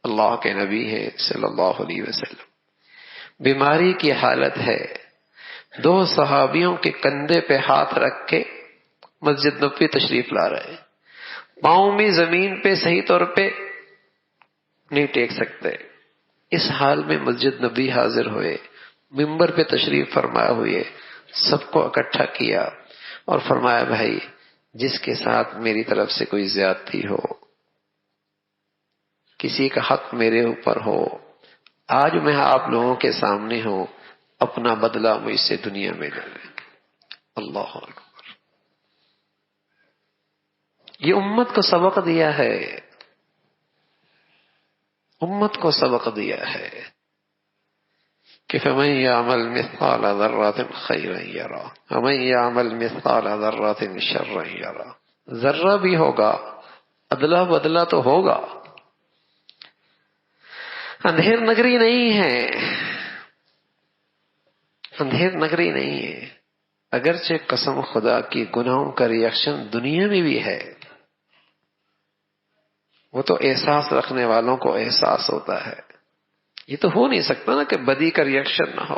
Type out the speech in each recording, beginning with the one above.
اللہ کے نبی ہیں صلی اللہ علیہ وسلم. بیماری کی حالت ہے، دو صحابیوں کے کندھے پہ ہاتھ رکھ کے مسجد نبوی تشریف لا رہے ہیں. پاؤں بھی زمین پہ صحیح طور پہ نہیں ٹیک سکتے. اس حال میں مسجد نبوی حاضر ہوئے، ممبر پہ تشریف فرما ہوئے، سب کو اکٹھا کیا اور فرمایا بھائی جس کے ساتھ میری طرف سے کوئی زیادتی ہو، کسی کا حق میرے اوپر ہو، آج میں آپ لوگوں کے سامنے ہوں، اپنا بدلہ مجھ سے دنیا میں لے لیں. اللہ اکبر. یہ امت کو سبق دیا ہے، امت کو سبق دیا ہے کہ فَمَن يَعْمَلْ مِثْقَالَ ذَرَّةٍ خَيْرًا يَرَهُ وَمَن يَعْمَلْ مِثْقَالَ ذَرَّةٍ شَرًّا يَرَهُ. ذرہ بھی ہوگا، ادلا بدلا تو ہوگا. اندھیر نگری نہیں ہے، اندھیر نگری نہیں ہے. اگرچہ قسم خدا کی گناہوں کا ریئیکشن دنیا میں بھی ہے، وہ تو احساس رکھنے والوں کو احساس ہوتا ہے. یہ تو ہو نہیں سکتا نا کہ بدی کا ریئیکشن نہ ہو،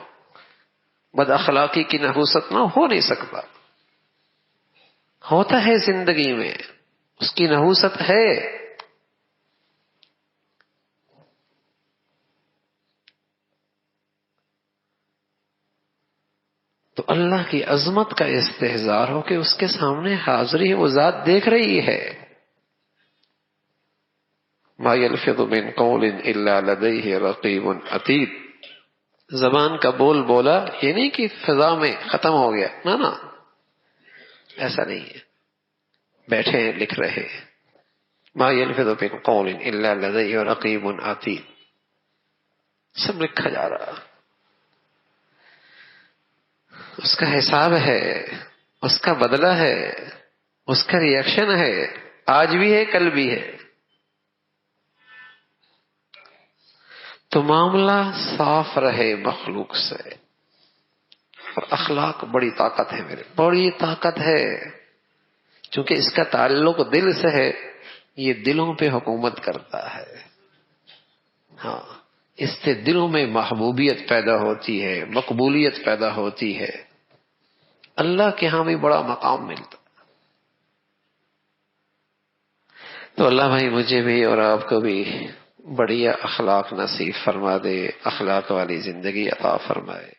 بد اخلاقی کی نحوست نہ ہو نہیں سکتا. ہوتا ہے زندگی میں، اس کی نحوست ہے. تو اللہ کی عظمت کا استحضار ہو کہ اس کے سامنے حاضری وہ ذات دیکھ رہی ہے. ما یلفظ من قول الا لدیہ رقیب عتید. زبان کا بول بولا یہ نہیں کہ فضا میں ختم ہو گیا، نا ایسا نہیں ہے. بیٹھے ہیں لکھ رہے. ما یلفظ من قول الا لدیہ رقیب عتید. سب لکھا جا رہا. اس کا حساب ہے، اس کا بدلہ ہے، اس کا ریئیکشن ہے، آج بھی ہے کل بھی ہے. تو معاملہ صاف رہے مخلوق سے. اور اخلاق بڑی طاقت ہے میرے، بڑی طاقت ہے. چونکہ اس کا تعلق دل سے ہے، یہ دلوں پہ حکومت کرتا ہے. ہاں، اس سے دلوں میں محبوبیت پیدا ہوتی ہے، مقبولیت پیدا ہوتی ہے، اللہ کے ہاں بھی بڑا مقام ملتا. تو اللہ بھائی مجھے بھی اور آپ کو بھی بڑھیا اخلاق نصیب فرما دے، اخلاق والی زندگی عطا فرمائے.